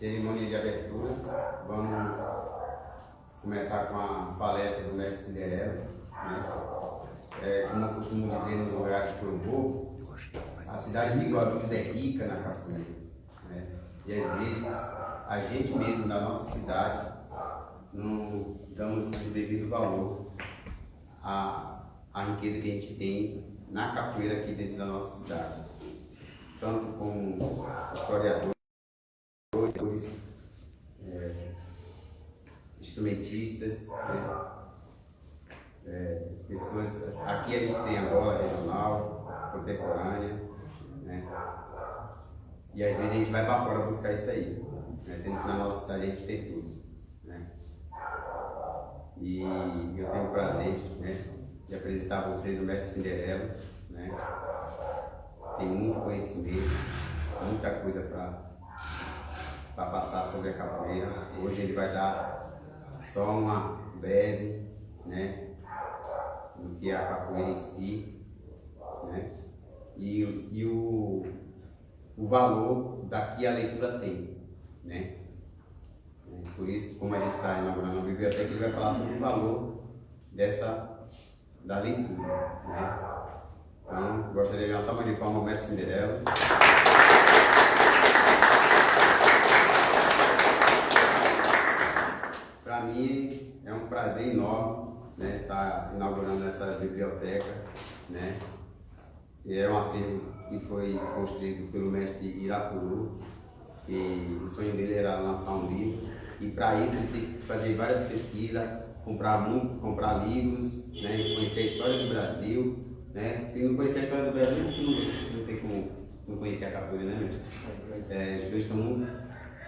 cerimônia de abertura. Vamos começar com a palestra do mestre Cinderela, né? Como eu costumo dizer nos lugares que eu vou, a cidade de Guarulhos é rica na capoeira, né? E às vezes a gente mesmo da nossa cidade não damos o devido valor à riqueza que a gente tem na capoeira aqui dentro da nossa cidade, tanto com historiadores, instrumentistas, pessoas. Aqui a gente tem a bola regional, contemporânea, né? E às vezes a gente vai para fora buscar isso aí, né? Sendo que na nossa cidade a gente tem tudo, né? E eu tenho o prazer, né, de apresentar a vocês o mestre Cinderela, né? Tem muito conhecimento, muita coisa para passar sobre a capoeira. Hoje ele vai dar só uma breve, né, do que é a capoeira em si, né? E o valor da que a leitura tem, né? Por isso, como a gente está inaugurando a biblioteca, ele vai falar sobre o valor da leitura, né? Então, gostaria de dar uma salva de palmas ao mestre Cinderela. Para mim é um prazer enorme, né, estar inaugurando essa biblioteca, né? E é um acervo que foi construído pelo mestre Irapuru, e o sonho dele era lançar um livro, e para isso ele tem que fazer várias pesquisas, comprar livros, né, conhecer a história do Brasil, né? Se não conhecer a história do Brasil, não tem como não conhecer a capoeira, né, mestre? Os dois estão muito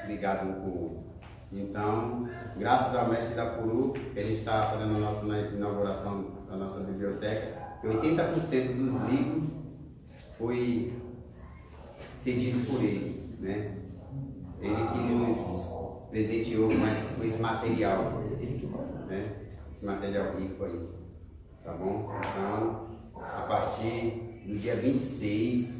ligados um com o outro. Então, graças ao mestre Irapuru, que a gente está fazendo a nossa inauguração da nossa biblioteca, 80% dos livros foi cedido por ele, né? Ele que nos presenteou com esse material, né? Esse material rico aí, tá bom? Então, a partir do dia 26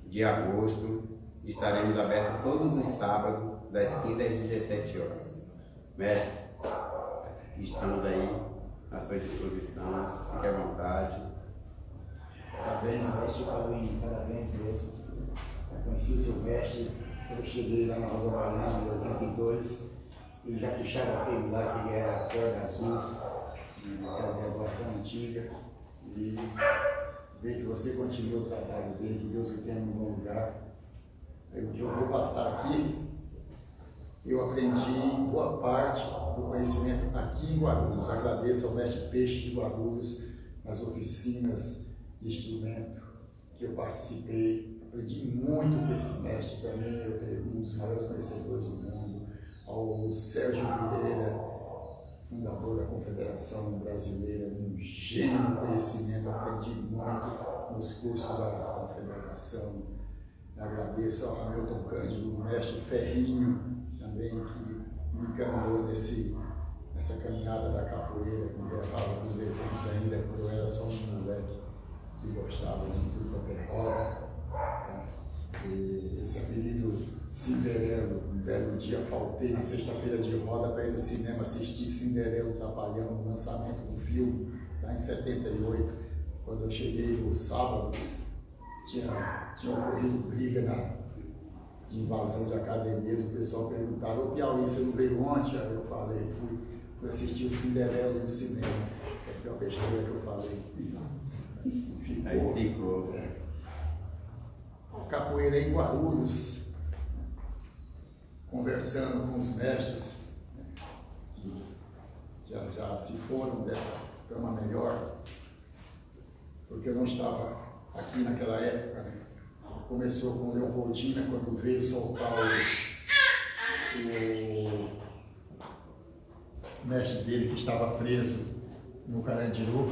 de agosto, estaremos abertos todos os sábados, das 15 às 17 horas. Mestre, estamos aí à sua disposição, fique à vontade. Parabéns, mestre Paulinho, parabéns mesmo. Eu conheci o seu mestre, eu cheguei lá na Rosa Valente em 82, ele já puxava aquele lá que era a corda azul, aquela graduação antiga, e ver que você continua o trabalho dele, que Deus o tenha em um bom lugar. O que eu vou passar aqui, eu aprendi boa parte do conhecimento aqui em Guarulhos. Agradeço ao mestre Peixe de Guarulhos, nas oficinas de instrumento que eu participei. Aprendi muito com esse mestre, para mim, um dos maiores conhecedores do mundo. Ao Sérgio Vieira, fundador da Confederação Brasileira, um gênio do conhecimento, aprendi muito nos cursos da Confederação. Agradeço ao Hamilton Cândido, o mestre Ferrinho, também, que me encaminhou nessa caminhada da capoeira, que me levava para os eventos ainda, quando eu era só um moleque que gostava de tudo quanto é roda. E esse apelido Cinderela, um belo dia faltei na sexta-feira de roda para ir no cinema assistir Cinderela Trapalhão, no lançamento do filme, lá em 78. Quando eu cheguei no sábado, tinha ocorrido briga de invasão de academias, o pessoal perguntava: ô Piauí, você não veio ontem? Aí eu falei, fui assistir o Cinderela no cinema. É a pior besteira que eu falei. Aí ficou. Capoeira em Guarulhos, conversando com os mestres, que já se foram dessa cama melhor, porque eu não estava aqui naquela época, né? Começou com o Leopoldina, quando veio soltar o mestre dele, que estava preso no Carandiru,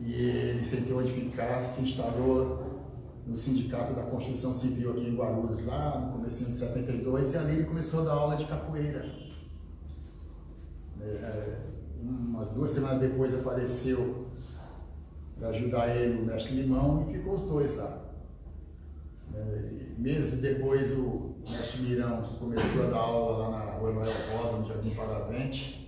e ele sem ter onde ficar, se instalou no Sindicato da Construção Civil aqui em Guarulhos, lá no comecinho de 72, e ali ele começou a dar aula de capoeira. Umas 2 semanas depois apareceu para ajudar ele o mestre Limão, e ficou os dois lá. E meses depois o mestre Mirão começou a dar aula lá na Rua Noel Rosa, no Jardim Paravente.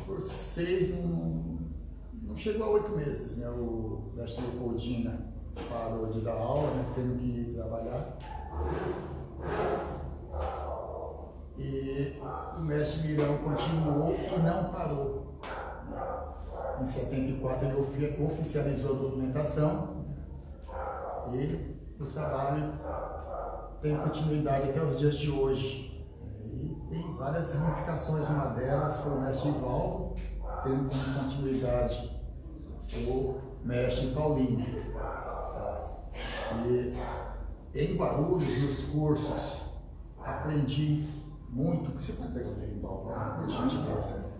Por 6, não chegou a 8 meses, né? O mestre Leopoldina parou de dar aula, né? Tendo que ir trabalhar. E o mestre Mirão continuou e não parou. Em 74 ele oficializou a documentação e o trabalho tem continuidade até os dias de hoje. E tem várias ramificações, uma delas foi o mestre Ivaldo, tendo como continuidade o mestre Paulinho. E em Guarulhos, nos cursos, aprendi muito. Você pode pegar o berimbau, por gentileza?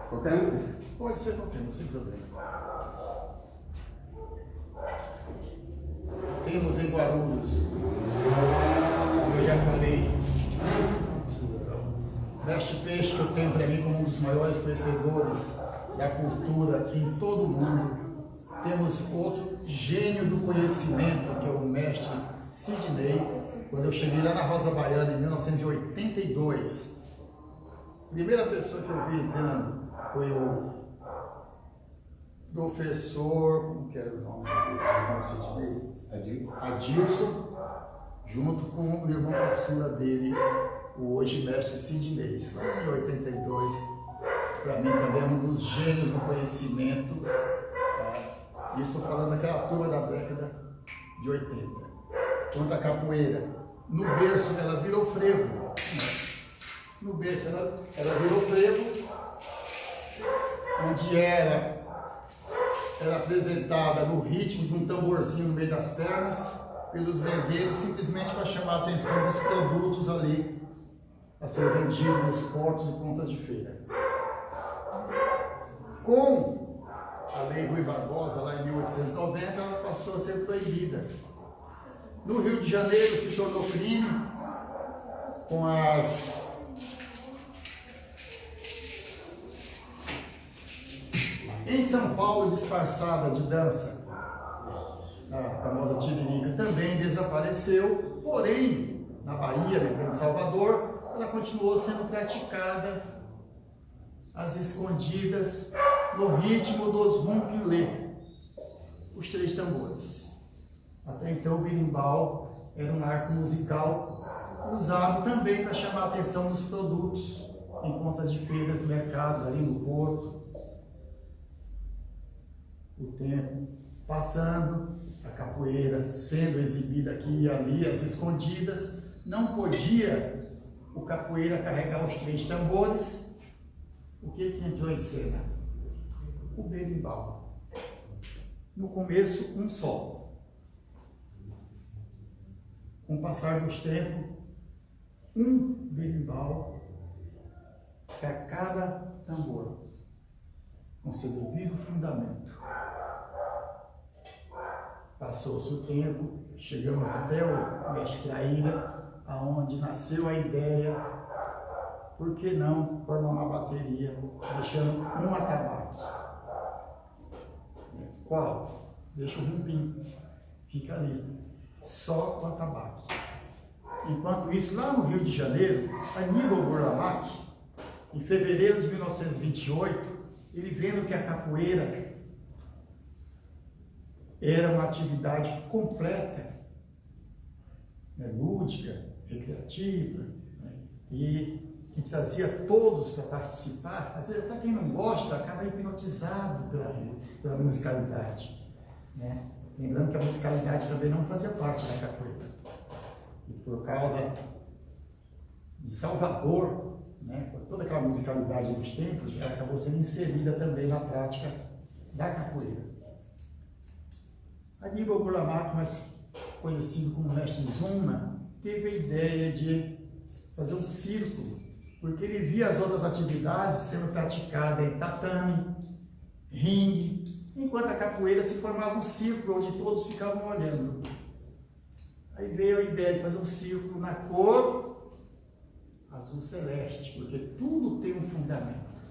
Qualquer um? Pode ser qualquer um, sem problema. Temos em Guarulhos, como eu já falei, mestre Peixe, que eu tenho para mim como um dos maiores conhecedores da cultura aqui em todo o mundo. Temos outro gênio do conhecimento, que é o mestre Sidney. Quando eu cheguei lá na Rosa Baiana em 1982, a primeira pessoa que eu vi entrando foi o professor, como que era o nome do Sidney? Adilson, junto com o irmão caçula dele, o hoje mestre Sidney. Isso foi em 82, para mim também é um dos gênios do conhecimento. E estou falando daquela turma da década de 80. Quanto à capoeira, no berço ela virou frevo. No berço ela virou frevo, onde ela era apresentada no ritmo de um tamborzinho no meio das pernas, pelos vendeiros, simplesmente para chamar a atenção dos produtos ali a ser vendidos nos portos e pontas de feira. Com a Lei Rui Barbosa, lá em 1890, ela passou a ser proibida. No Rio de Janeiro se tornou crime, com as em São Paulo, disfarçada de dança, a famosa tiririca também desapareceu, porém, na Bahia, no Grande Salvador, ela continuou sendo praticada às escondidas, no ritmo dos rumpilê, os 3 tambores. Até então o berimbau era um arco musical usado também para chamar a atenção dos produtos em pontas de feiras, mercados, ali no porto. O tempo passando, a capoeira sendo exibida aqui e ali, às escondidas, não podia o capoeira carregar os 3 tambores. O que entrou em cena? O berimbau. No começo, um só. Com o passar dos tempos, um berimbau para cada tambor, com seu devido fundamento. Passou-se o tempo, chegamos até o mestre Traíra, aonde nasceu a ideia, por que não formar uma bateria, deixando um atabaque? Qual? Deixa o rumpim, fica ali, só o atabaque. Enquanto isso, lá no Rio de Janeiro, Aníbal Burlamac, em fevereiro de 1928, ele vendo que a capoeira era uma atividade completa, né, lúdica, recreativa, né, e trazia todos para participar. Às vezes até quem não gosta acaba hipnotizado pela musicalidade, né? Lembrando que a musicalidade também não fazia parte da capoeira. E por causa de Salvador, né, por toda aquela musicalidade dos tempos, ela acabou sendo inserida também na prática da capoeira. Aníbal Burlamac, mais conhecido como mestre Zuma, teve a ideia de fazer um círculo, porque ele via as outras atividades sendo praticadas em tatame, ringue, enquanto a capoeira se formava um círculo onde todos ficavam olhando. Aí veio a ideia de fazer um círculo na cor azul celeste, porque tudo tem um fundamento.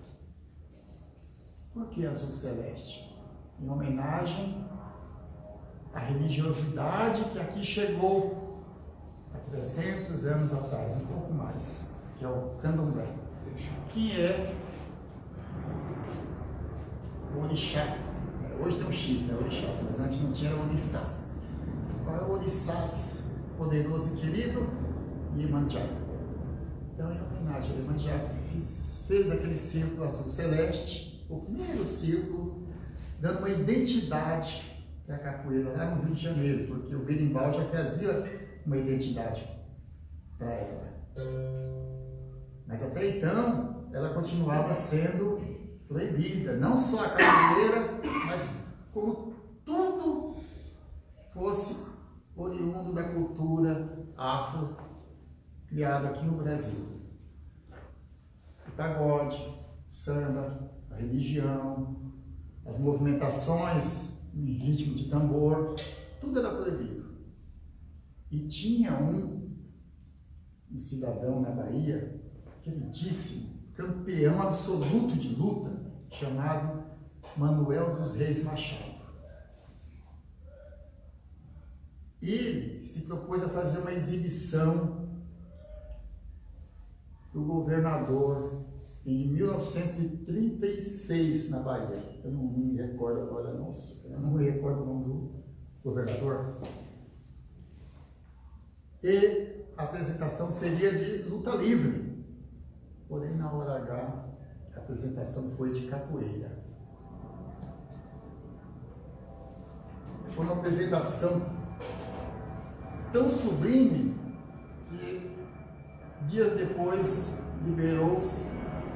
Por que azul celeste? Em homenagem a religiosidade que aqui chegou há 300 anos atrás, um pouco mais, que é o candomblé, que é o orixá. Hoje tem um X, né? Orixás, mas antes não tinha orixás. Qual é o orixás poderoso e querido? Iemanjá. Então, em homenagem a Iemanjá, fez aquele círculo azul celeste, o primeiro círculo, dando uma identidade da capoeira lá no Rio de Janeiro, porque o berimbau já trazia uma identidade para ela. Mas até então, ela continuava sendo proibida, não só a capoeira, mas como tudo fosse oriundo da cultura afro criada aqui no Brasil. O pagode, o samba, a religião, as movimentações em ritmo de tambor, tudo era proibido. E tinha um cidadão na Bahia, queridíssimo, campeão absoluto de luta, chamado Manuel dos Reis Machado. Ele se propôs a fazer uma exibição do governador em 1936 na Bahia. Eu não me recordo agora, nossa, eu não me recordo o nome do governador. E a apresentação seria de luta livre. Porém, na hora H, a apresentação foi de capoeira. Foi uma apresentação tão sublime que dias depois liberou-se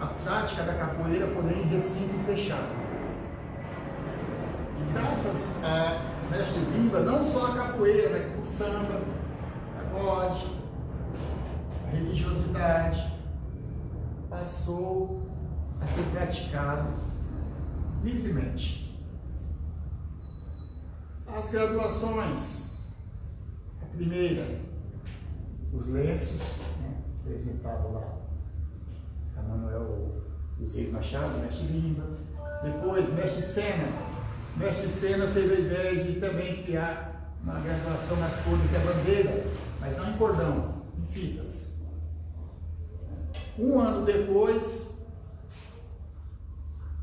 a prática da capoeira, porém em recinto fechado. E graças a Mestre Bimba, não só a capoeira, mas o samba, pagode, a religiosidade, passou a ser praticado livremente. As graduações, a primeira, os lenços, né, apresentado lá a Manuel dos Reis Machado, Mestre Bimba. Depois, Mestre Sena. Mestre Sena teve a ideia de também criar uma graduação nas cores da bandeira, mas não em cordão, em fitas. Um ano depois,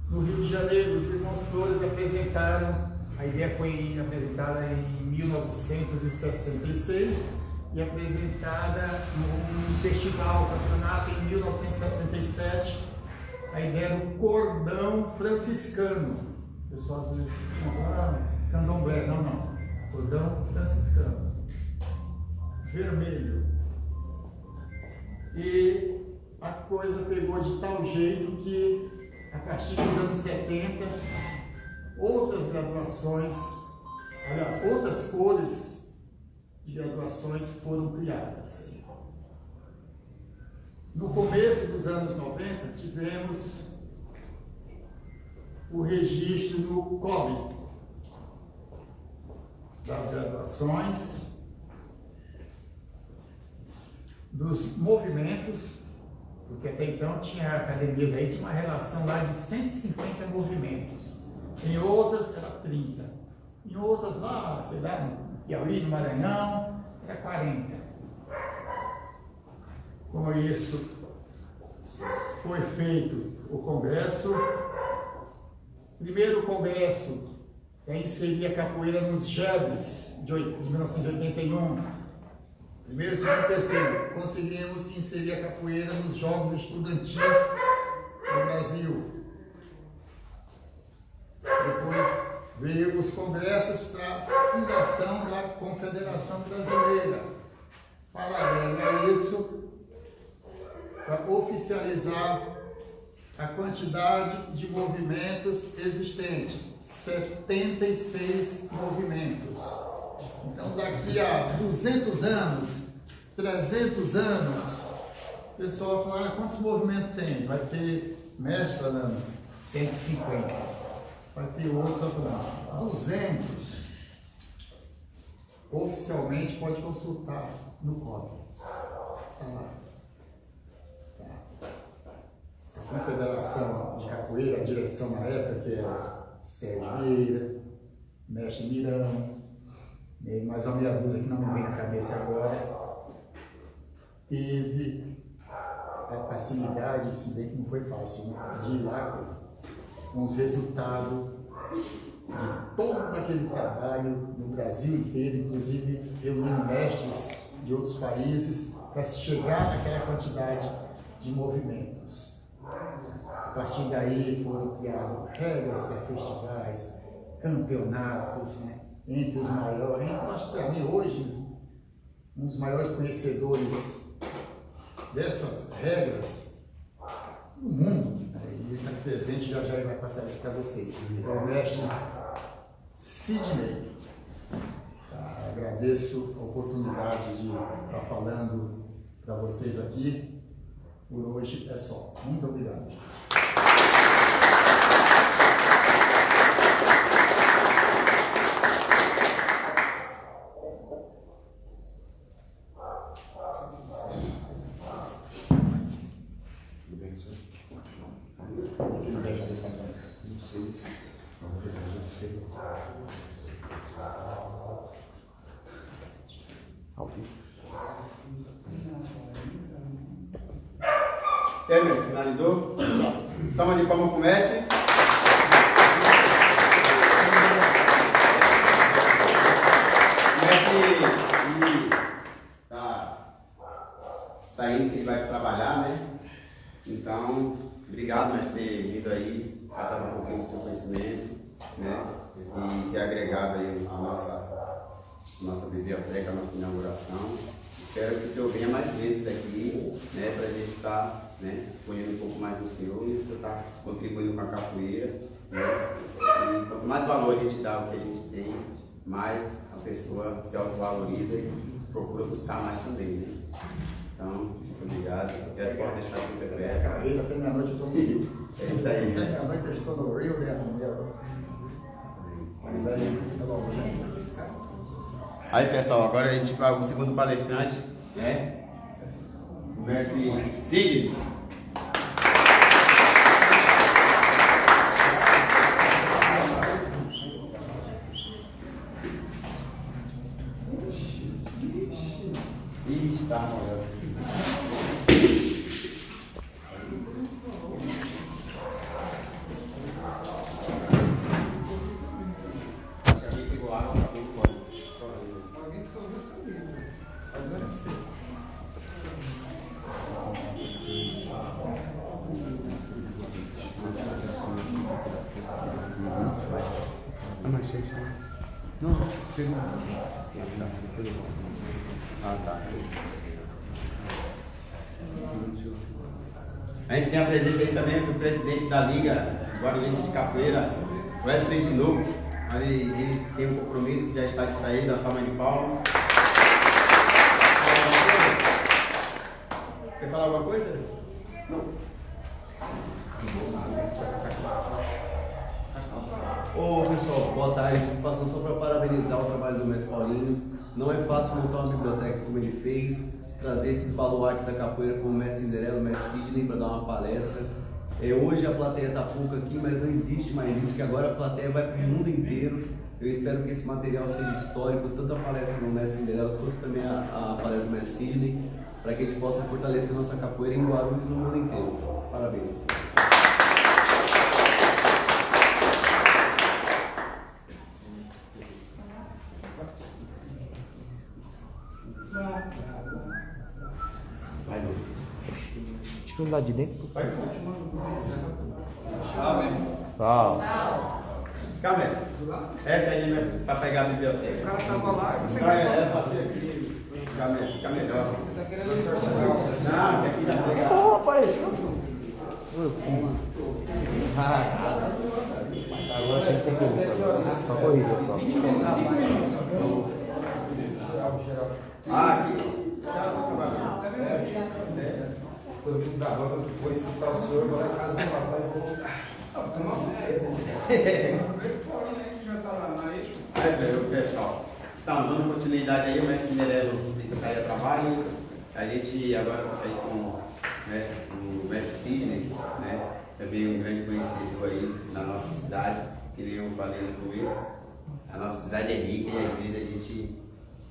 no Rio de Janeiro, os irmãos Flores apresentaram, a ideia foi apresentada em 1966 e apresentada num festival, campeonato em 1967, a ideia do cordão franciscano. O pessoal às vezes fala, candomblé, não, cordão franciscano, vermelho. E a coisa pegou de tal jeito que, a partir dos anos 70, outras graduações, aliás, outras cores de graduações foram criadas. No começo dos anos 90, tivemos o registro do COB, das graduações, dos movimentos, porque até então tinha academias aí, tinha uma relação lá de 150 movimentos. Em outras era 30. Em outras lá, sei lá, no Piauí, no Maranhão, era 40. Com isso, foi feito o congresso. Primeiro congresso é inserir a capoeira nos JEBs de 1981. Primeiro, segundo, terceiro, conseguimos inserir a capoeira nos Jogos Estudantis do Brasil. Depois veio os congressos para a fundação da Confederação Brasileira. Paralelo a isso, para oficializar a quantidade de movimentos existentes, 76 movimentos. Então, daqui a 200 anos, 300 anos, o pessoal vai falar, quantos movimentos tem? Vai ter mestre falando 150, vai ter outro falando 200. Oficialmente, pode consultar no código. Está lá. A Confederação de Capoeira, a direção na época, que era Sérgio Vieira, Mestre Mirão, mais uma meia dúzia que não me vem na cabeça agora, teve a facilidade, se bem que não foi fácil, né, de ir lá com os resultados de todo aquele trabalho no Brasil inteiro, inclusive reunindo mestres de outros países para se chegar naquela quantidade de movimentos. A partir daí foram criadas regras para festivais, campeonatos, né, entre os maiores. Então, acho que para mim hoje, um dos maiores conhecedores dessas regras no mundo, né, e ele está presente, já ele vai passar isso para vocês. É o mestre Sidney. Tá, agradeço a oportunidade de estar falando para vocês aqui. Por hoje é só. Muito obrigado. É, mestre, finalizou? Salva de palmas para o mestre. O mestre está saindo, que ele vai trabalhar, né? Então, obrigado, mestre, por ter vindo aí, passado um pouquinho do seu conhecimento, né? E ter agregado aí a nossa biblioteca, a nossa inauguração. Espero que o senhor venha mais vezes aqui, né, para a gente estar, né, conhecendo um pouco mais do senhor e o senhor está contribuindo com a capoeira, né? E quanto mais valor a gente dá ao que a gente tem, mais a pessoa se autovaloriza e procura buscar mais também, né? Então, muito obrigado. E as portas estão sempre abertas. Carreira até meia-noite eu estou no Rio. É isso aí. Até meia-noite eu estou no Rio, Aí, pessoal, agora a gente vai o segundo palestrante, né? O mestre Sidney. Ixi, tá molhando. A gente tem a presença aí também do presidente da Liga Guarulhense de Capoeira, Wesley Tinoco. Ele tem um compromisso, já está de sair da salva de palmas. Quer falar alguma coisa? Não. Ô pessoal, boa tarde. Passando só para parabenizar o trabalho do mestre Paulinho. Não é fácil montar uma biblioteca como ele fez, trazer esses baluartes da capoeira como o mestre Cinderela, o mestre Sidney para dar uma palestra. Hoje a plateia está pouca aqui, mas não existe mais isso, que agora a plateia vai para o mundo inteiro. Eu espero que esse material seja histórico, tanto a palestra do mestre Cinderela quanto também a palestra do mestre Sidney, para que a gente possa fortalecer nossa capoeira em Guarulhos e no mundo inteiro. Parabéns. Do lado de dentro. Salve. Salve. Cá, mestre. É, tá aí para pegar a biblioteca. O cara tava lá. Passei aqui. Fica melhor. Não, que aqui já pega. Oh, apareceu. Agora tem que ser corrida. Só corrida só. Aqui. Estou vindo da roda, vou escutar o senhor, vou lá em casa do papai e vou voltar. Aí, meu pessoal. Então, dando continuidade aí, o mestre Cinderela tem que sair a trabalho. A gente agora está aí com, né, o mestre Sidney, né? Também um grande conhecido aí na nossa cidade, que nem eu falei no começo. a nossa cidade é rica e às vezes a gente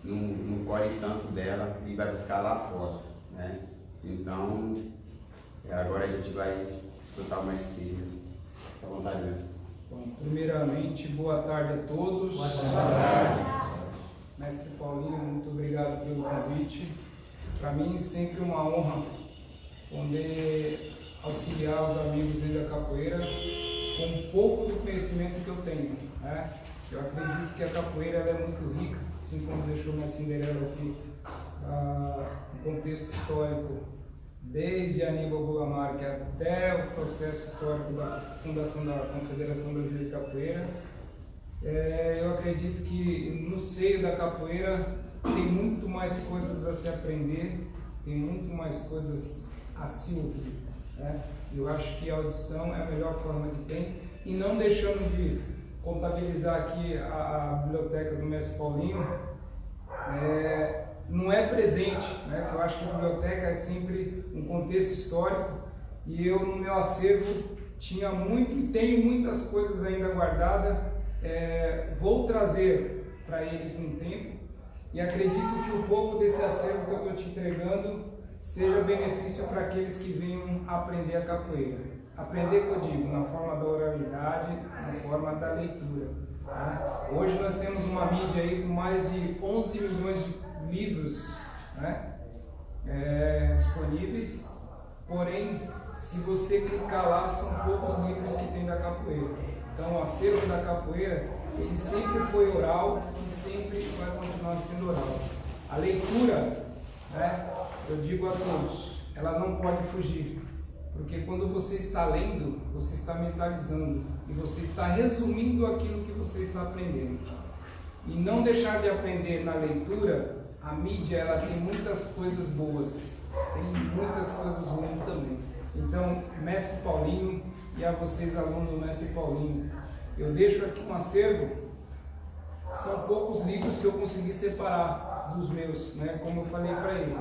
não colhe tanto dela e vai buscar lá fora, né? Então, agora a gente vai escutar o mestre Sidney. Fica à vontade, mestre. Bom, primeiramente, boa tarde a todos. Boa tarde. Mestre Paulinho, muito obrigado pelo convite. Para mim, sempre uma honra poder auxiliar os amigos dentro da capoeira com um pouco do conhecimento que eu tenho, né? Eu acredito que a capoeira ela é muito rica, assim como deixou minha Cinderela aqui, no contexto histórico, desde Aníbal Burlamarque até o processo histórico da fundação da Confederação Brasileira de Capoeira. Eu acredito que no seio da capoeira tem muito mais coisas a se aprender, tem muito mais coisas a se ouvir, né? Eu acho que a audição é a melhor forma que tem, e não deixando de contabilizar aqui a biblioteca do mestre Paulinho, não é presente, né? Que eu acho que a biblioteca é sempre um contexto histórico, e eu no meu acervo tinha muito e tenho muitas coisas ainda guardadas. Vou trazer para ele com o tempo, e acredito que um pouco desse acervo que eu estou te entregando seja benefício para aqueles que venham aprender a capoeira. Aprender, que eu digo, na forma da oralidade, na forma da leitura, tá? Hoje nós temos uma mídia aí com mais de 11 milhões de livros, né, disponíveis, porém, se você clicar lá, são poucos livros que tem da capoeira. Então, o acervo da capoeira, ele sempre foi oral e sempre vai continuar sendo oral. A leitura, né, eu digo a todos, ela não pode fugir, porque quando você está lendo, você está mentalizando e você está resumindo aquilo que você está aprendendo. E não deixar de aprender na leitura. A mídia, ela tem muitas coisas boas, tem muitas coisas ruins também. Então, mestre Paulinho e a vocês, alunos do mestre Paulinho, eu deixo aqui um acervo. São poucos livros que eu consegui separar dos meus, né? Como eu falei para ele.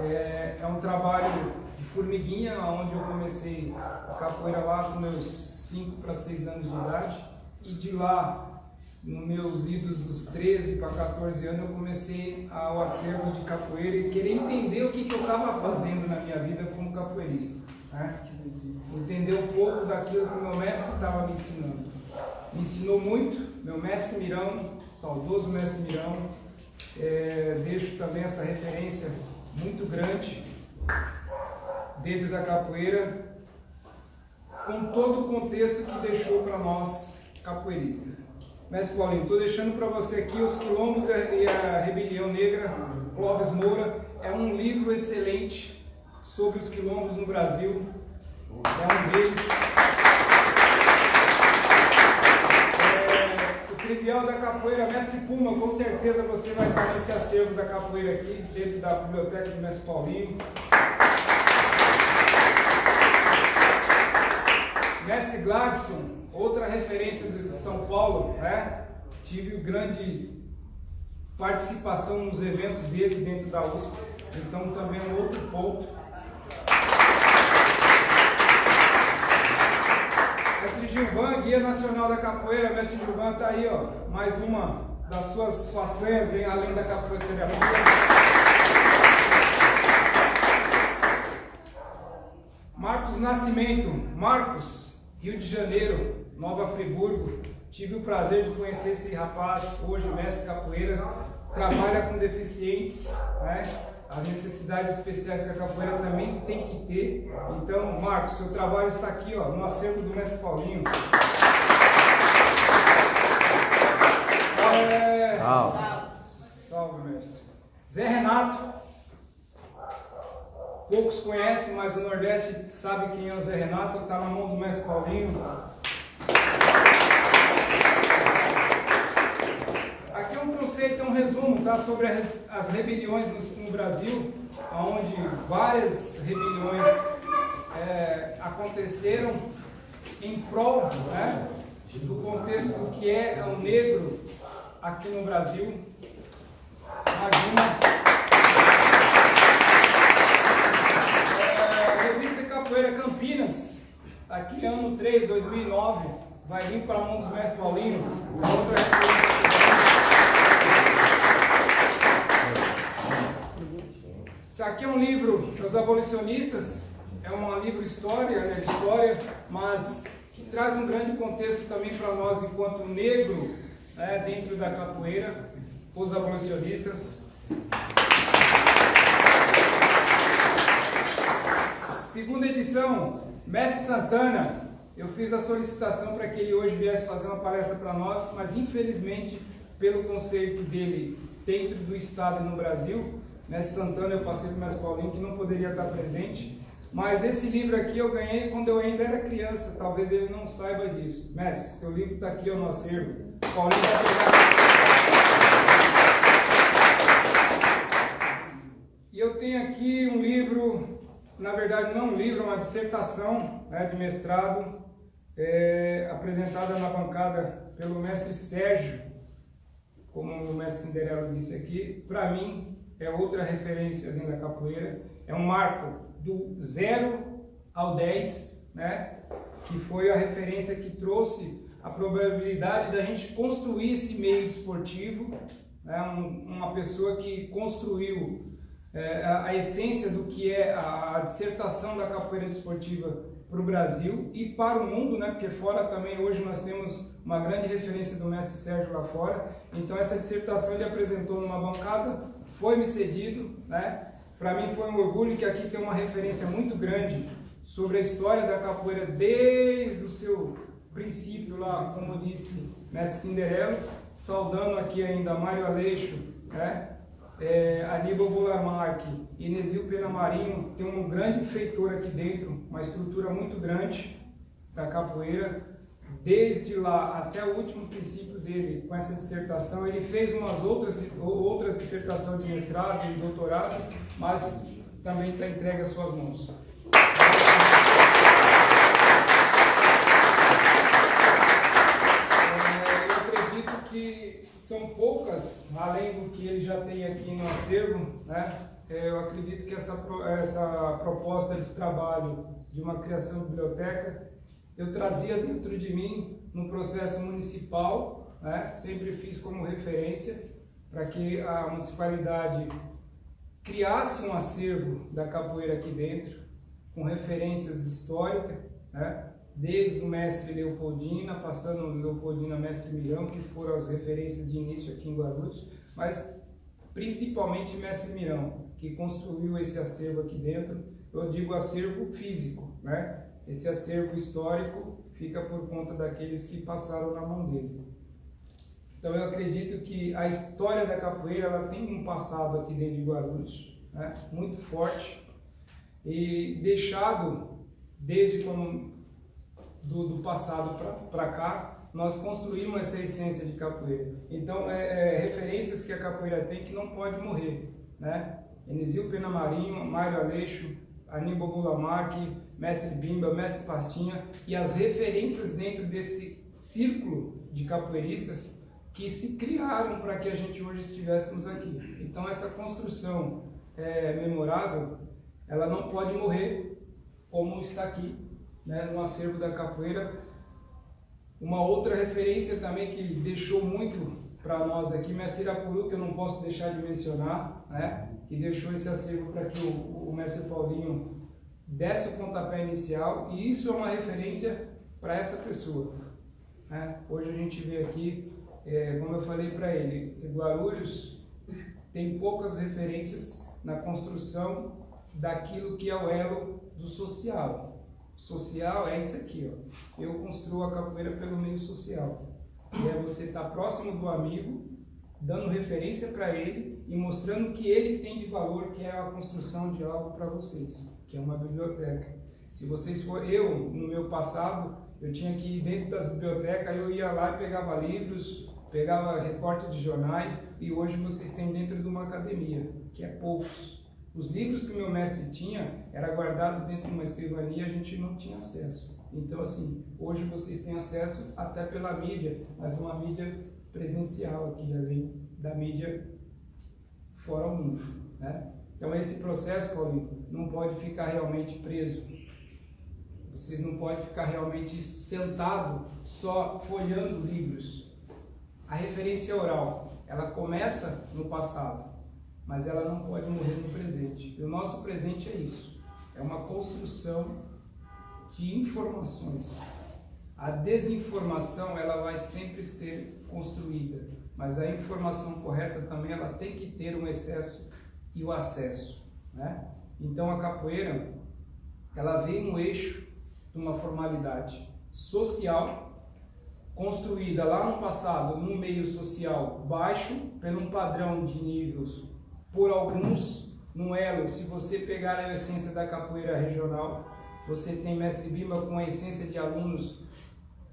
É um trabalho de formiguinha, onde eu comecei a capoeira lá com meus 5 para 6 anos de idade, e de lá, nos meus idos dos 13 para 14 anos, eu comecei ao acervo de capoeira e querer entender o que eu estava fazendo na minha vida como capoeirista, né? Entender um pouco daquilo que o meu mestre estava me ensinando. Me ensinou muito, meu mestre Mirão, saudoso mestre Mirão. Deixo também essa referência muito grande dentro da capoeira, com todo o contexto que deixou para nós capoeiristas. Mestre Paulinho, estou deixando para você aqui Os Quilombos e a Rebelião Negra, Clóvis Moura. É um livro excelente sobre os quilombos no Brasil. É um deles. O Trivial da Capoeira, Mestre Puma, com certeza você vai estar nesse acervo da capoeira aqui, dentro da biblioteca do Mestre Paulinho. Mestre Gladson, outra referência de São Paulo, né? Tive grande participação nos eventos dele dentro da USP, então também é um outro ponto. Mestre Gilvan, Guia Nacional da Capoeira. Mestre Gilvan está aí, ó, mais uma das suas façanhas, além da capoeira terapia. Marcos Nascimento, Marcos, Rio de Janeiro, Nova Friburgo. Tive o prazer de conhecer esse rapaz, hoje mestre capoeira, trabalha com deficientes, né? As necessidades especiais que a capoeira também tem que ter. Então, Marcos, seu trabalho está aqui, ó, no acervo do mestre Paulinho. Salve. Salve, mestre. Zé Renato. Poucos conhecem, mas o Nordeste sabe quem é o Zé Renato. Está na mão do mestre Paulinho. Aqui é um conceito, um resumo, tá, sobre as rebeliões no Brasil, onde várias rebeliões aconteceram em prol, né, do contexto do que é o negro aqui no Brasil. Revista Capoeira Campinas, aqui ano 3, 2009, vai vir para a mão dos mestres Paulinho outra referência. Isso aqui é um livro para os abolicionistas, é um livro história, né, de história, mas que traz um grande contexto também para nós enquanto negro, né, dentro da capoeira, os abolicionistas. Segunda edição, Mestre Santana. Eu fiz a solicitação para que ele hoje viesse fazer uma palestra para nós, mas infelizmente, pelo conceito dele dentro do estado e no Brasil, Mestre Santana, eu passei para o Mestre Paulinho que não poderia estar presente, mas esse livro aqui eu ganhei quando eu ainda era criança, talvez ele não saiba disso. Mestre, seu livro está aqui no acervo, Paulinho vai pegar. E eu tenho aqui um livro, na verdade não um livro, é uma dissertação, né, de mestrado, apresentada na bancada pelo mestre Sérgio, como o mestre Cinderela disse aqui. Para mim é outra referência dentro da capoeira, é um marco do 0 ao 10, né, que foi a referência que trouxe a probabilidade da gente construir esse meio desportivo, né, uma pessoa que construiu a essência do que é a dissertação da capoeira desportiva para o Brasil e para o mundo, né? Porque fora também hoje nós temos uma grande referência do mestre Sérgio lá fora. Então essa dissertação ele apresentou numa bancada, foi me cedido, né? Para mim foi um orgulho que aqui tem uma referência muito grande sobre a história da capoeira desde o seu princípio lá, como disse mestre Cinderela, saudando aqui ainda Mário Aleixo, né? Aníbal Bulamarque e Inesio Pena Marinho. Tem um grande feitor aqui dentro, uma estrutura muito grande da capoeira, desde lá até o último princípio dele com essa dissertação. Ele fez umas outras dissertações de mestrado e doutorado, mas também está entregue às suas mãos. Eu acredito que são poucas, além do que ele já tem aqui no acervo, né? Eu acredito que essa proposta de trabalho de uma criação de biblioteca, eu trazia dentro de mim no processo municipal, né? Sempre fiz como referência para que a municipalidade criasse um acervo da capoeira aqui dentro, com referências históricas, né? Desde o mestre Leopoldina, passando no Leopoldina mestre Mirão, que foram as referências de início aqui em Guarulhos, mas principalmente mestre Mirão, que construiu esse acervo aqui dentro. Eu digo acervo físico, né? Esse acervo histórico fica por conta daqueles que passaram na mão dele. Então eu acredito que a história da capoeira ela tem um passado aqui dentro de Guarulhos, né? Muito forte, e deixado desde quando do passado para cá, nós construímos essa essência de capoeira. Então, referências que a capoeira tem que não pode morrer, né? Inesio Pena Marinho, Mário Aleixo, Aníbal Bulamarque, mestre Bimba, mestre Pastinha, e as referências dentro desse círculo de capoeiristas que se criaram para que a gente hoje estivéssemos aqui. Então, essa construção memorável, ela não pode morrer como está aqui, né, no acervo da capoeira. Uma outra referência também que deixou muito para nós aqui, mestre Irapuru, que eu não posso deixar de mencionar, né, que deixou esse acervo para que o mestre Paulinho desse o pontapé inicial, e isso é uma referência para essa pessoa, né? Hoje a gente vê aqui, como eu falei para ele, Guarulhos tem poucas referências na construção daquilo que é o elo do social. Social é isso aqui, ó. Eu construo a capoeira pelo meio social, que é você estar próximo do amigo, dando referência para ele e mostrando o que ele tem de valor, que é a construção de algo para vocês, que é uma biblioteca. Se vocês forem, eu no meu passado, eu tinha que ir dentro das bibliotecas, eu ia lá e pegava livros, pegava recorte de jornais, e hoje vocês têm dentro de uma academia, que é poucos. Os livros que o meu mestre tinha era guardado dentro de uma escrivania, a gente não tinha acesso. Então, assim, hoje vocês têm acesso até pela mídia, mas uma mídia presencial aqui, além da mídia fora o mundo, né? Então, esse processo, Paulinho, não pode ficar realmente preso Vocês não podem ficar realmente sentado só folheando livros. A referência oral, ela começa no passado, mas ela não pode morrer no presente. E o nosso presente é isso, é uma construção de informações. A desinformação, ela vai sempre ser construída, mas a informação correta também, ela tem que ter um excesso e o acesso, né? Então a capoeira, ela vem no eixo de uma formalidade social, construída lá no passado, num meio social baixo, pelo um padrão de níveis, por alguns, num elo. Se você pegar a essência da capoeira regional, você tem mestre Bimba com a essência de alunos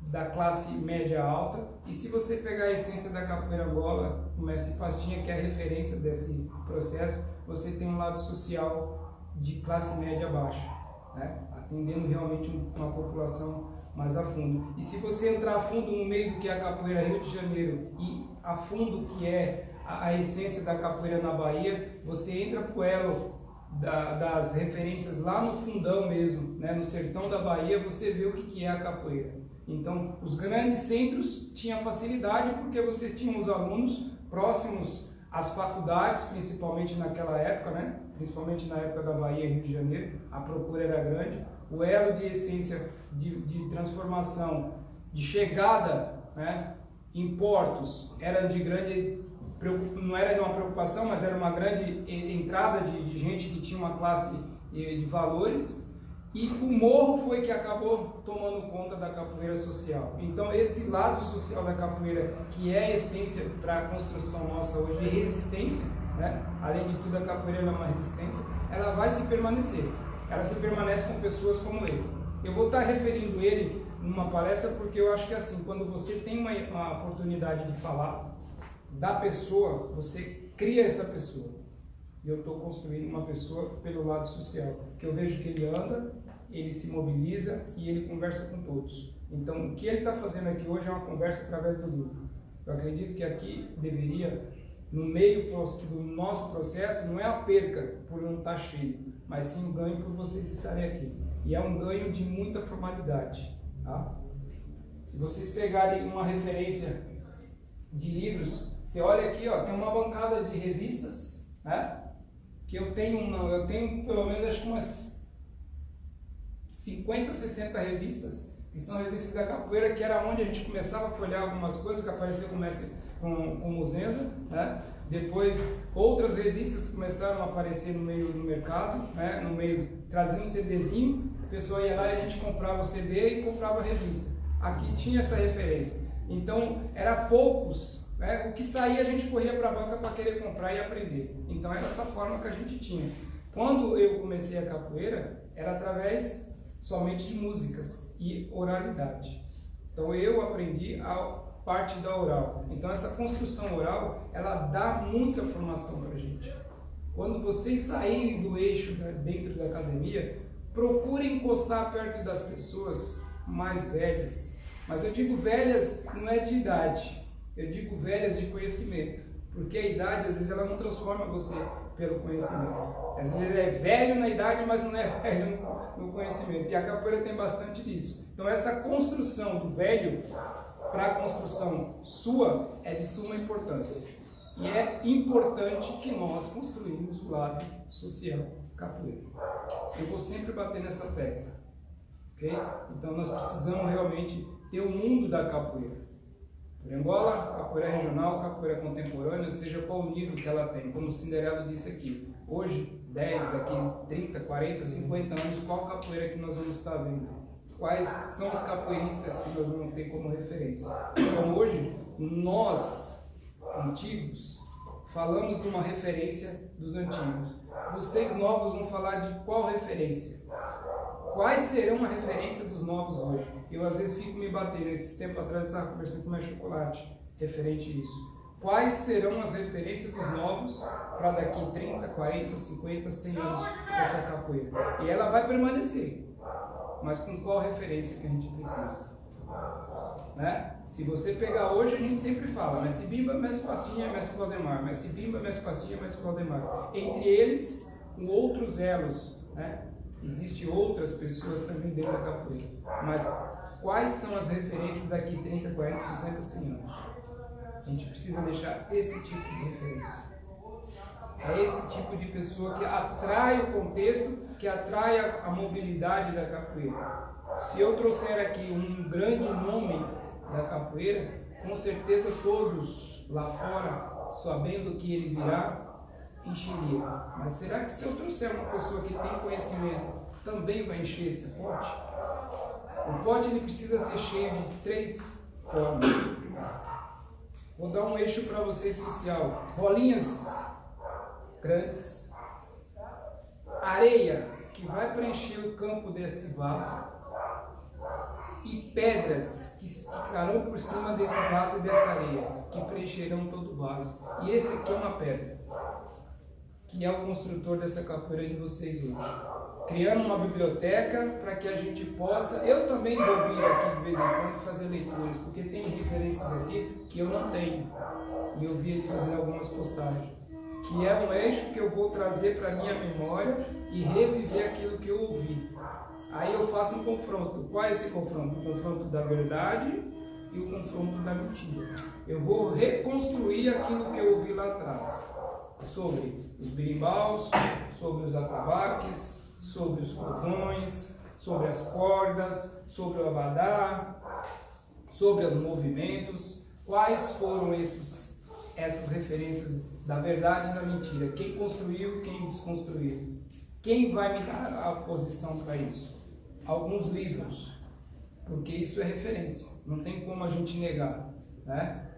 da classe média alta, e se você pegar a essência da capoeira Angola, o mestre Pastinha, que é a referência desse processo, você tem um lado social de classe média baixa, né? Atendendo realmente uma população mais a fundo. E se você entrar a fundo no meio do que é a capoeira Rio de Janeiro e a fundo que é a essência da capoeira na Bahia, você entra pro elo das referências lá no fundão mesmo, né? No sertão da Bahia, você vê o que é a capoeira. Então, os grandes centros tinham facilidade porque vocês tinham os alunos próximos às faculdades, principalmente naquela época, né? Principalmente na época da Bahia e Rio de Janeiro, a procura era grande. O elo de essência, de transformação, de chegada, né, em portos, era de grande, não era uma preocupação, mas era uma grande entrada de gente que tinha uma classe de valores. E o morro foi que acabou tomando conta da capoeira social. Então esse lado social da capoeira, que é a essência para a construção nossa hoje de resistência, né? Além de tudo a capoeira é uma resistência, ela vai se permanecer. Ela se permanece com pessoas como ele. Eu vou estar referindo ele numa palestra porque eu acho que assim, quando você tem uma oportunidade de falar da pessoa, você cria essa pessoa. E eu estou construindo uma pessoa pelo lado social, que eu vejo que ele anda, ele se mobiliza e ele conversa com todos. Então, o que ele está fazendo aqui hoje é uma conversa através do livro. Eu acredito que aqui deveria, no meio do nosso processo, não é a perca por não estar cheio, mas sim o ganho por vocês estarem aqui. E é um ganho de muita formalidade. Tá? Se vocês pegarem uma referência de livros, você olha aqui, ó, tem uma bancada de revistas, né? Que eu tenho pelo menos acho que umas 50, 60 revistas, que são revistas da capoeira, que era onde a gente começava a folhear algumas coisas, que apareceu com o Zenza, né? Depois outras revistas começaram a aparecer no meio do mercado, né? No meio, trazia um CDzinho, a pessoa ia lá e a gente comprava o CD e comprava a revista. Aqui tinha essa referência. Então, era poucos. O que saía a gente corria para a banca para querer comprar e aprender. Então era essa forma que a gente tinha. Quando eu comecei a capoeira, era através somente de músicas e oralidade. Então eu aprendi a parte da oral. Então essa construção oral, ela dá muita formação para a gente. Quando vocês saírem do eixo dentro da academia, procurem encostar perto das pessoas mais velhas. Mas eu digo velhas, não é de idade. Eu digo velhas de conhecimento, porque a idade, às vezes, ela não transforma você pelo conhecimento. Às vezes ele é velho na idade, mas não é velho no conhecimento. E a capoeira tem bastante disso. Então essa construção do velho para a construção sua é de suma importância. E é importante que nós construímos o lado social capoeira. Eu vou sempre bater nessa tecla. Okay? Então nós precisamos realmente ter o mundo da capoeira. Por Angola, capoeira regional, capoeira contemporânea, seja qual o nível que ela tem, como o Cinderela disse aqui. Hoje, 10, daqui 30, 40, 50 anos, qual capoeira que nós vamos estar vendo? Quais são os capoeiristas que nós vamos ter como referência? Então hoje, nós, antigos, falamos de uma referência dos antigos. Vocês novos vão falar de qual referência? Quais serão a referência dos novos hoje? Eu às vezes fico me batendo. Esse tempo atrás eu estava conversando com o meu chocolate referente a isso. Quais serão as referências dos novos para daqui 30, 40, 50, 100 anos dessa capoeira? E ela vai permanecer. Mas com qual referência que a gente precisa? Né? Se você pegar hoje, a gente sempre fala Mestre Bimba, Mestre Pastinha, Mestre Claudemar. Mestre Bimba, Mestre Pastinha, Mestre Claudemar. Entre eles, com outros elos, né? Existem outras pessoas também dentro da capoeira. Mas quais são as referências daqui 30, 40, 50, 100 anos? A gente precisa deixar esse tipo de referência. É esse tipo de pessoa que atrai o contexto, que atrai a mobilidade da capoeira. Se eu trouxer aqui um grande nome da capoeira, com certeza todos lá fora, sabendo que ele virá, encheria. Mas será que se eu trouxer uma pessoa que tem conhecimento, também vai encher esse pote? O pote ele precisa ser cheio de 3 formas. Vou dar um eixo para vocês social. Bolinhas grandes, areia que vai preencher o campo desse vaso e pedras que ficarão por cima desse vaso e dessa areia, que preencherão todo o vaso. E esse aqui é uma pedra, que é o construtor dessa capoeira de vocês hoje. Criando uma biblioteca para que a gente possa, eu também vou vir aqui de vez em quando fazer leituras, porque tem referências aqui que eu não tenho, e eu vi ele fazendo algumas postagens, que é um eixo que eu vou trazer para a minha memória e reviver aquilo que eu ouvi. Aí eu faço um confronto. Qual é esse confronto? O confronto da verdade e o confronto da mentira. Eu vou reconstruir aquilo que eu ouvi lá atrás, sobre os birimbaus, sobre os atabaques, sobre os cordões, sobre as cordas, sobre o abadá, sobre os movimentos. Quais foram essas referências da verdade e da mentira? Quem construiu, quem desconstruiu? Quem vai me dar a posição para isso? Alguns livros, porque isso é referência, não tem como a gente negar, né?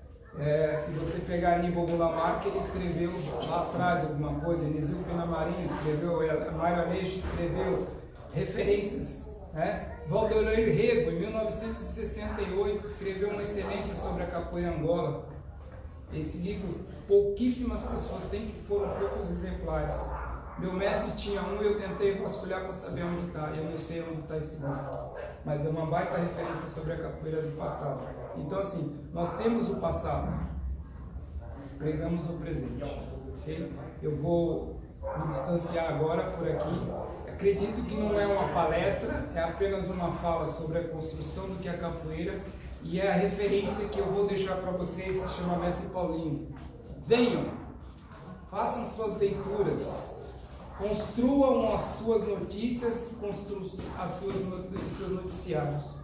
Se você pegar Aníbal Lamarck, ele escreveu lá atrás alguma coisa, Enesio Penamarinho escreveu, Mário Aleixo escreveu referências, né? Valdeir Rego, em 1968, escreveu uma excelência sobre a capoeira Angola. Esse livro, pouquíssimas pessoas têm, que foram poucos exemplares. Meu mestre tinha um e eu tentei vasculhar para saber onde está. Eu não sei onde está esse livro, mas é uma baita referência sobre a capoeira do passado. Então, assim, nós temos o passado, pregamos o presente. Okay? Eu vou me distanciar agora por aqui. Acredito que não é uma palestra, é apenas uma fala sobre a construção do que é a capoeira, e é a referência que eu vou deixar para vocês, se chama Mestre Paulinho. Venham, façam suas leituras, construam as suas notícias, construam os seus noticiários.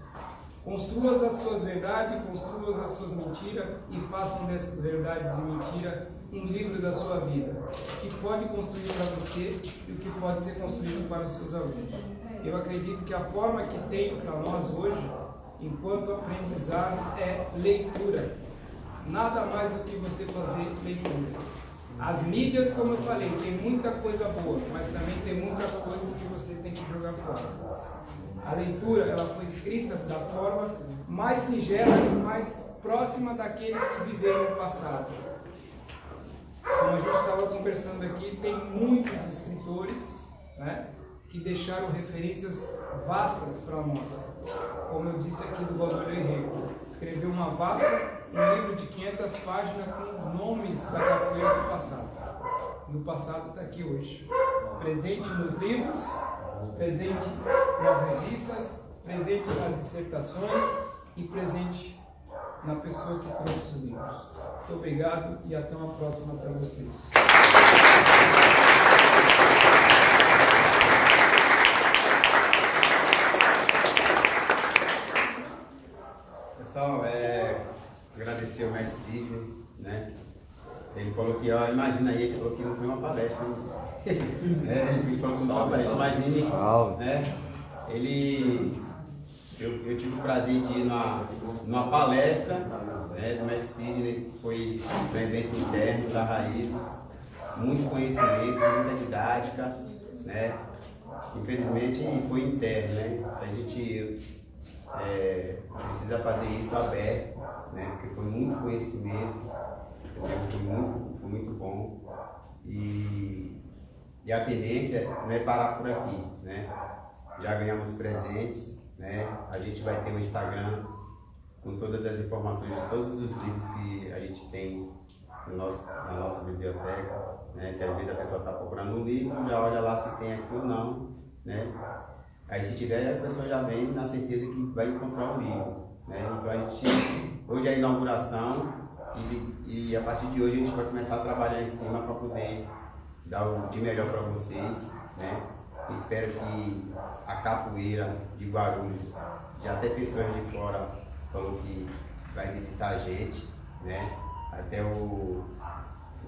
Construam as suas verdades, construam as suas mentiras e façam dessas verdades e mentiras um livro da sua vida, que pode construir para você e o que pode ser construído para os seus alunos. Eu acredito que a forma que tem para nós hoje, enquanto aprendizado, é leitura. Nada mais do que você fazer leitura. As mídias, como eu falei, tem muita coisa boa, mas também tem muitas coisas que você tem que jogar fora. A leitura, ela foi escrita da forma mais singela e mais próxima daqueles que viveram no passado. Como a gente estava conversando aqui, tem muitos escritores, né, que deixaram referências vastas para nós. Como eu disse aqui do Valdeir Rego, escreveu um livro de 500 páginas com os nomes da capoeira do passado. E o passado está aqui hoje. Presente nos livros, presente nas revistas, presente nas dissertações e presente na pessoa que trouxe os livros. Muito obrigado e até uma próxima para vocês. Pessoal, agradecer ao mestre Sidney, né? Ele falou que, ó, imagina aí, ele falou que não foi uma palestra, né? Ele falou que não foi uma palestra, imagine, né? Eu tive o prazer de ir numa palestra, né, do mestre Sidney, que foi um evento interno da Raízes, muito conhecimento, muita didática, né? Infelizmente foi interno, né? A gente precisa fazer isso aberto, né? Porque foi muito conhecimento, foi muito bom, e a tendência não é parar por aqui, né? Já ganhamos presentes, né? A gente vai ter um Instagram com todas as informações de todos os livros que a gente tem na nossa biblioteca, né? Que às vezes a pessoa está procurando um livro, já olha lá se tem aqui ou não, né? Aí se tiver, a pessoa já vem na certeza que vai encontrar o livro, né? Então a gente, hoje é a inauguração e a partir de hoje a gente vai começar a trabalhar em cima para poder dar o de melhor para vocês, né? Espero que a capoeira de Guarulhos, já até pessoas de fora falou que vai visitar a gente, né? Até o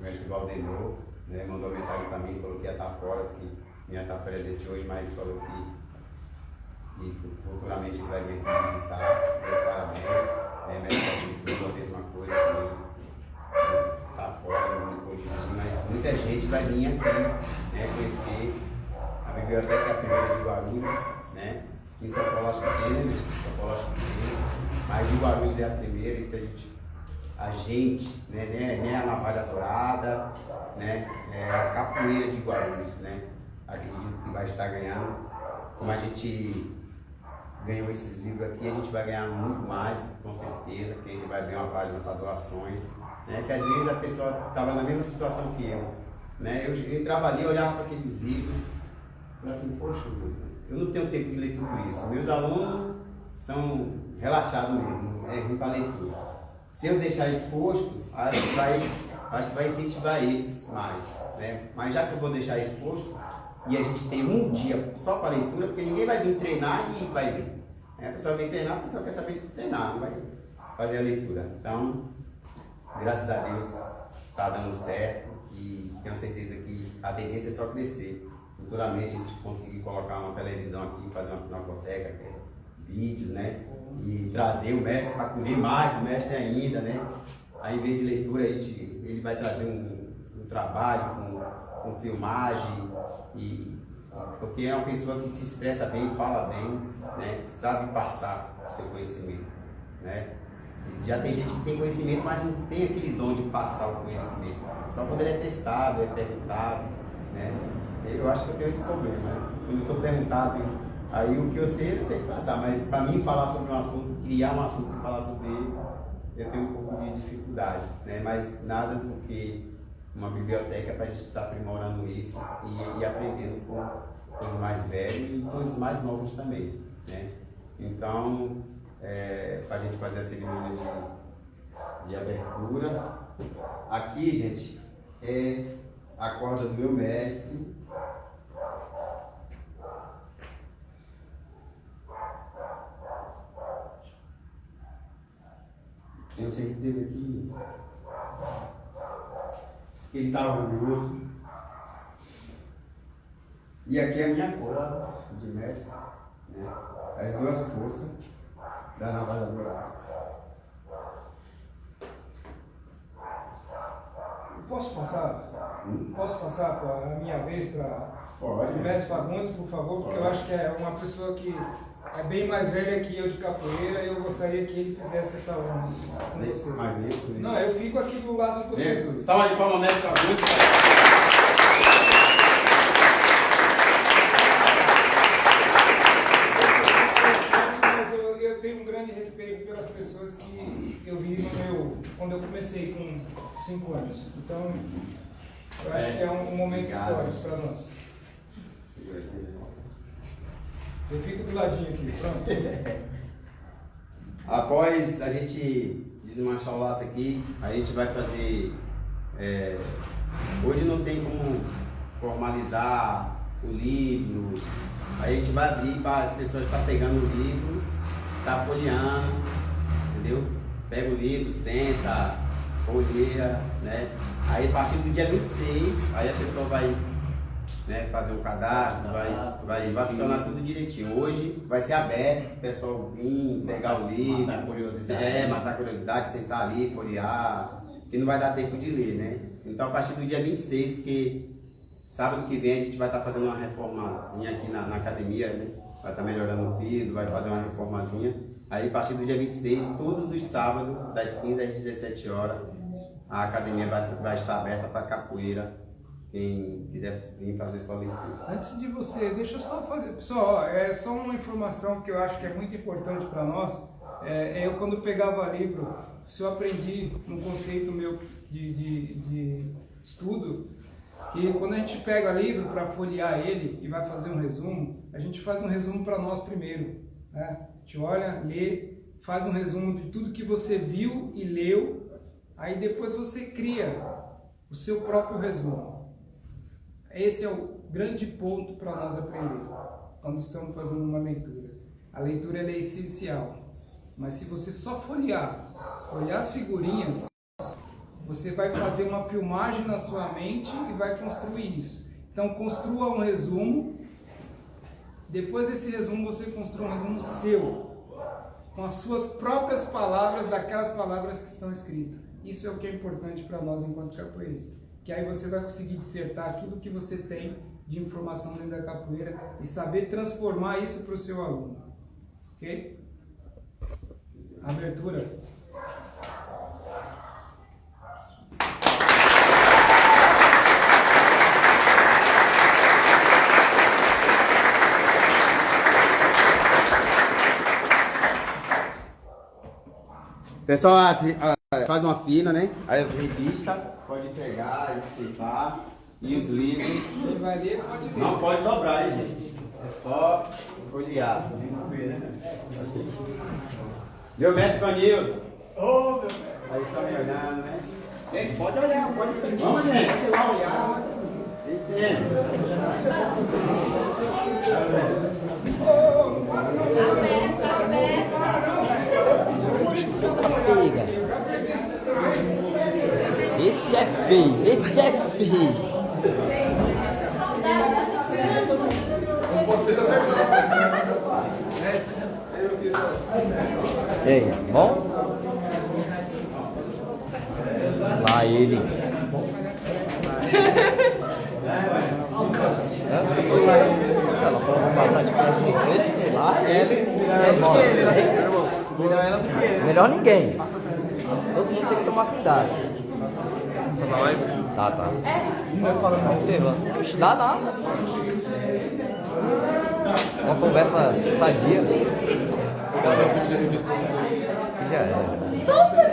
mestre Valdenor, né, mandou mensagem para mim, falou que ia estar fora, que não ia estar presente hoje, mas falou que futuramente ele vai vir aqui visitar. Meus parabéns, mestre, a mesma coisa também. Está fora, não pôde vir, mas muita gente vai vir aqui, né, conhecer a Biblioteca Primeira de Guarulhos, né? Em São Paulo acho que tem, mas de Guarulhos é a primeira, isso a gente, né, a navalha dourada, né, a capoeira de Guarulhos, né? Acredito que vai estar ganhando. Como a gente ganhou esses livros aqui, a gente vai ganhar muito mais, com certeza, porque a gente vai abrir uma página para doações, né? Que às vezes a pessoa estava na mesma situação que eu, né? Eu entrava ali, olhava para aqueles livros, e falava assim, poxa, eu não tenho tempo de ler tudo isso. Meus alunos são relaxados mesmo, é ruim para leitura. Se eu deixar exposto, acho que vai incentivar eles mais, né? Mas já que eu vou deixar exposto, e a gente tem um dia só para leitura, porque ninguém vai vir treinar e vai ver. A pessoa vem treinar, a pessoa quer saber de treinar, não vai fazer a leitura. Então, graças a Deus, está dando certo e tenho certeza que a tendência é só crescer. Futuramente a gente conseguir colocar uma televisão aqui, fazer uma pinacoteca, vídeos, né? E trazer o mestre para cobrir mais do mestre ainda, né? Aí, em vez de leitura, ele vai trazer um trabalho com filmagem, porque é uma pessoa que se expressa bem, fala bem, né? Que sabe passar o seu conhecimento, né? Já tem gente que tem conhecimento, mas não tem aquele dom de passar o conhecimento. Só quando ele é testado, é perguntado, né? Eu acho que eu tenho esse problema, né? Quando eu sou perguntado, aí o que eu sei passar, mas para mim falar sobre um assunto, criar um assunto e falar sobre ele, eu tenho um pouco de dificuldade, né? Mas nada do que uma biblioteca para a gente estar aprimorando isso e aprendendo com os mais velhos e com os mais novos também, né? Então, para a gente fazer a cerimônia de abertura, aqui, gente, é a corda do meu mestre. Tenho certeza que ele está orgulhoso. E aqui é a minha corda de mestre, né? As duas forças da navalha dourada. Posso passar para a minha vez para Pode. o mestre Fagundes, por favor, porque eu acho que é uma pessoa que é bem mais velha que eu de capoeira e eu gostaria que ele fizesse essa honra com você. Não, eu fico aqui do lado de vocês dois. Salva de palmas, mestre Fagundes. Mas eu tenho um grande respeito pelas pessoas que eu vi quando eu comecei com 5 anos. Então, eu acho que é um momento histórico para nós. Eu fico do ladinho aqui, pronto. Após a gente desmanchar o laço aqui, a gente vai fazer... hoje não tem como formalizar o livro, aí a gente vai abrir para as pessoas estar pegando o livro, estar folheando, entendeu? Pega o livro, senta, folheia, né? Aí a partir do dia 26, aí a pessoa vai, né, fazer um cadastro, vai funcionar tudo direitinho. Hoje vai ser aberto, o pessoal vir, pegar o livro, matar a curiosidade, sentar ali, folhear, que não vai dar tempo de ler, né? Então a partir do dia 26, porque sábado que vem a gente vai estar fazendo uma reformazinha aqui na academia, né? Vai estar melhorando o piso, vai fazer uma reformazinha. Aí a partir do dia 26, todos os sábados, das 15 às 17 horas, a academia vai estar aberta para capoeira. Quem quiser vir fazer sua leitura. Antes de você, deixa eu só fazer. Pessoal, é só uma informação que eu acho que é muito importante para nós. Eu, quando pegava livro, se eu aprendi um conceito meu de estudo, Que quando a gente pega livro para folhear ele e vai fazer um resumo, a gente faz um resumo para nós primeiro, né? A gente olha, lê, faz um resumo de tudo que você viu e leu, aí depois você cria o seu próprio resumo. Esse é o grande ponto para nós aprender quando estamos fazendo uma leitura. A leitura ela é essencial, mas se você só olhar as figurinhas, você vai fazer uma filmagem na sua mente e vai construir isso. Então construa um resumo, depois desse resumo você construa um resumo seu, com as suas próprias palavras, daquelas palavras que estão escritas. Isso é o que é importante para nós enquanto capoeirista, que aí você vai conseguir dissertar aquilo que você tem de informação dentro da capoeira e saber transformar isso para o seu aluno. Ok? Abertura. Pessoal, faz uma fila, né? Aí as revistas pode pegar, aceitar. E os livros. Quem vai ler pode ler. Não pode dobrar, hein, gente? É só folhear. Meu mestre Vanildo. Ô, meu mestre. Aí está me olhando, né? Gente, pode olhar, pode olhar. Vamos, gente, pode ir lá olhar. Entende? Esse é feio, esse é feio. E aí, bom? Lá ele. Ela falou uma passar de classe de cedo, sei lá, melhor ninguém. Todo mundo tem que tomar cuidado. Tá. Eu falando pra você, mano. Oxe, dá nada. Uma conversa sadia. Já era.